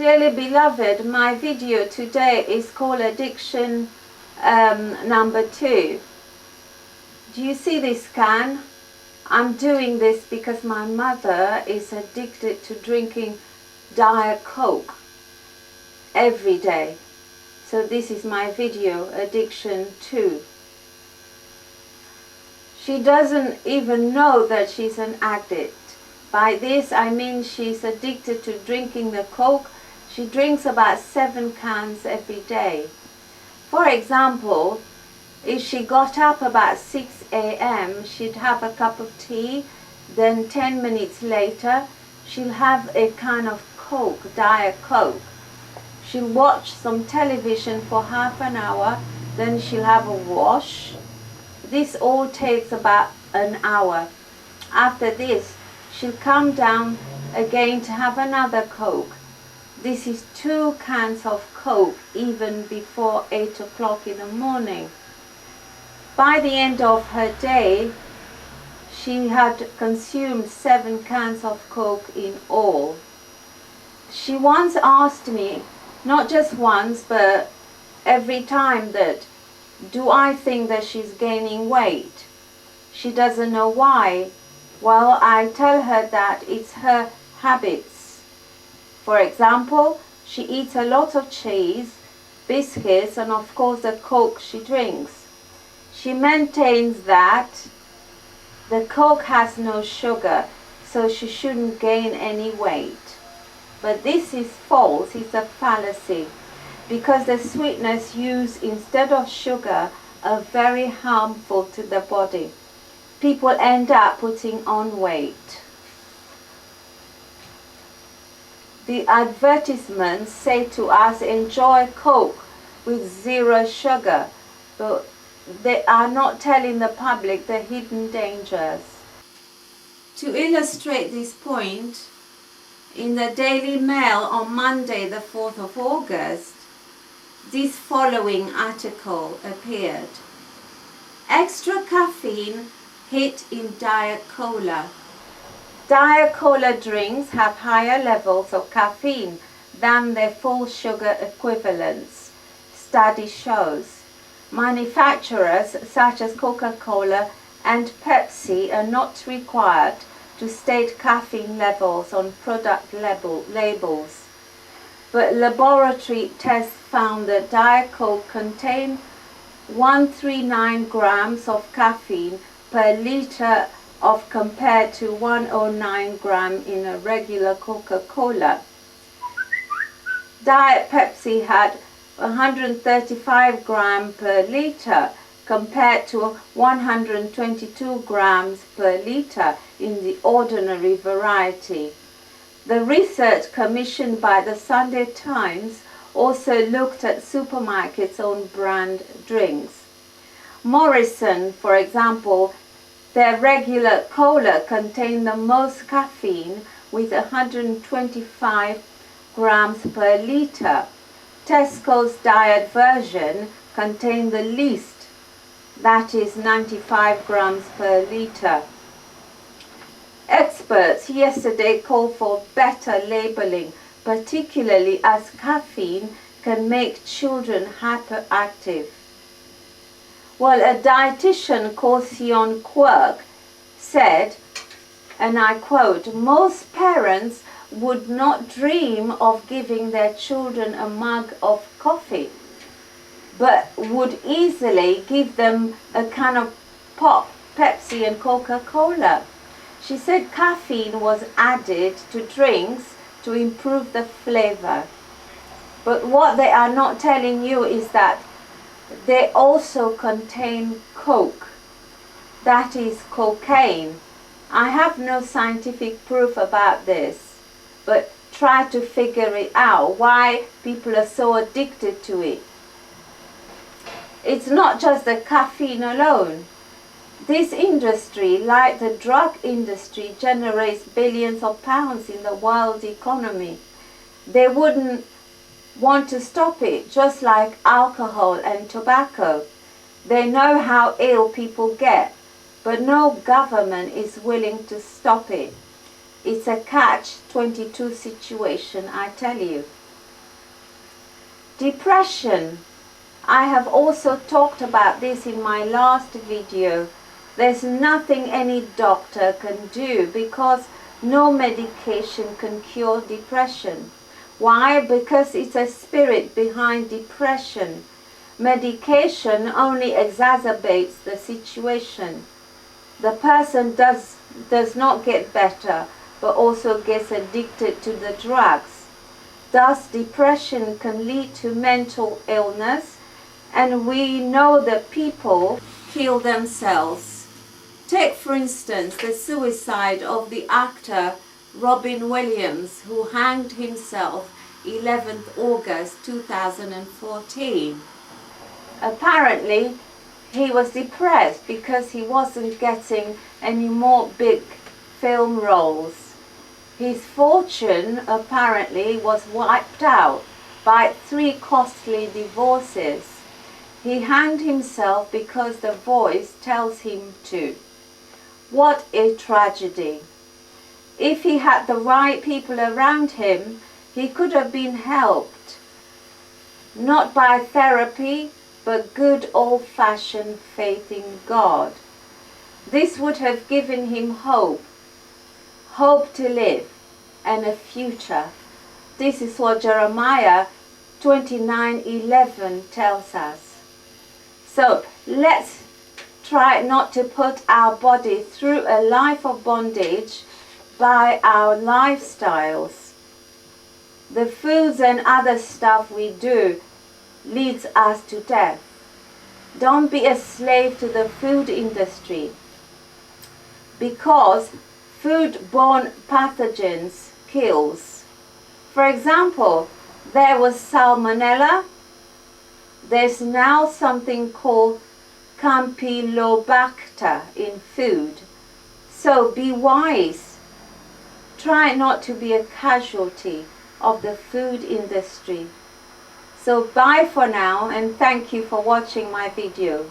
Dearly beloved, my video today is called Addiction number 2. Do you see this can? I'm doing this because my mother is addicted to drinking Diet Coke every day. So this is my video, Addiction 2. She doesn't even know that she's an addict. By this I mean she's addicted to drinking the Coke. She drinks about 7 cans every day. For example, if she got up about 6 a.m, she'd have a cup of tea, then 10 minutes later she'll have a can of Coke, Diet Coke. She'll watch some television for half an hour, then she'll have a wash. This all takes about an hour. After this, she'll come down again to have another Coke. This is 2 cans of Coke even before 8 o'clock in the morning. By the end of her day, she had consumed 7 cans of Coke in all. She once asked me, not just once, but every time, that do I think that she's gaining weight? She doesn't know why. Well, I tell her that it's her habits. For example, she eats a lot of cheese, biscuits, and of course the Coke she drinks. She maintains that the Coke has no sugar, so she shouldn't gain any weight. But this is false, it's a fallacy, because the sweeteners used instead of sugar are very harmful to the body. People end up putting on weight. The advertisements say to us, enjoy Coke with 0 sugar, but they are not telling the public the hidden dangers. To illustrate this point, in the Daily Mail on Monday the 4th of August, this following article appeared. Extra caffeine hit in Diet Cola. Diet Cola drinks have higher levels of caffeine than their full sugar equivalents, study shows. Manufacturers such as Coca-Cola and Pepsi are not required to state caffeine levels on product labels. But laboratory tests found that Diet Coke contained 139 grams of caffeine per liter of compared to 109 grams in a regular Coca-Cola. Diet Pepsi had 135 grams per liter compared to 122 grams per liter in the ordinary variety. The research commissioned by the Sunday Times also looked at supermarkets' own brand drinks. Morrison, for example, their regular cola contained the most caffeine with 125 grams per liter. Tesco's diet version contained the least, that is 95 grams per liter. Experts yesterday called for better labeling, particularly as caffeine can make children hyperactive. Well, a dietitian called Sion Quirk said, and I quote, most parents would not dream of giving their children a mug of coffee, but would easily give them a can of pop, Pepsi and Coca-Cola. She said caffeine was added to drinks to improve the flavor. But what they are not telling you is that they also contain Coke, that is cocaine. I have no scientific proof about this, but try to figure it out, why people are so addicted to it. It's not just the caffeine alone. This industry, like the drug industry, generates billions of pounds in the world economy. They wouldn't want to stop it, just like alcohol and tobacco. They know how ill people get, but no government is willing to stop it. It's a catch-22 situation, I tell you. Depression. I have also talked about this in my last video. There's nothing any doctor can do because no medication can cure depression. Why? Because it's a spirit behind depression. Medication only exacerbates the situation. The person does not get better, but also gets addicted to the drugs. Thus, depression can lead to mental illness, and we know that people kill themselves. Take, for instance, the suicide of the actor Robin Williams, who hanged himself 11th August 2014. Apparently, he was depressed because he wasn't getting any more big film roles. His fortune apparently was wiped out by 3 costly divorces. He hanged himself because the voice tells him to. What a tragedy. If he had the right people around him, he could have been helped. Not by therapy, but good old-fashioned faith in God. This would have given him hope to live, and a future. This is what Jeremiah 29:11 tells us. So let's try not to put our body through a life of bondage by our lifestyles. The foods and other stuff we do leads us to death. Don't be a slave to the food industry, because food-borne pathogens kills. For example, there was salmonella. There's now something called Campylobacter in food. So be wise. Try not to be a casualty of the food industry. So bye for now, and thank you for watching my video.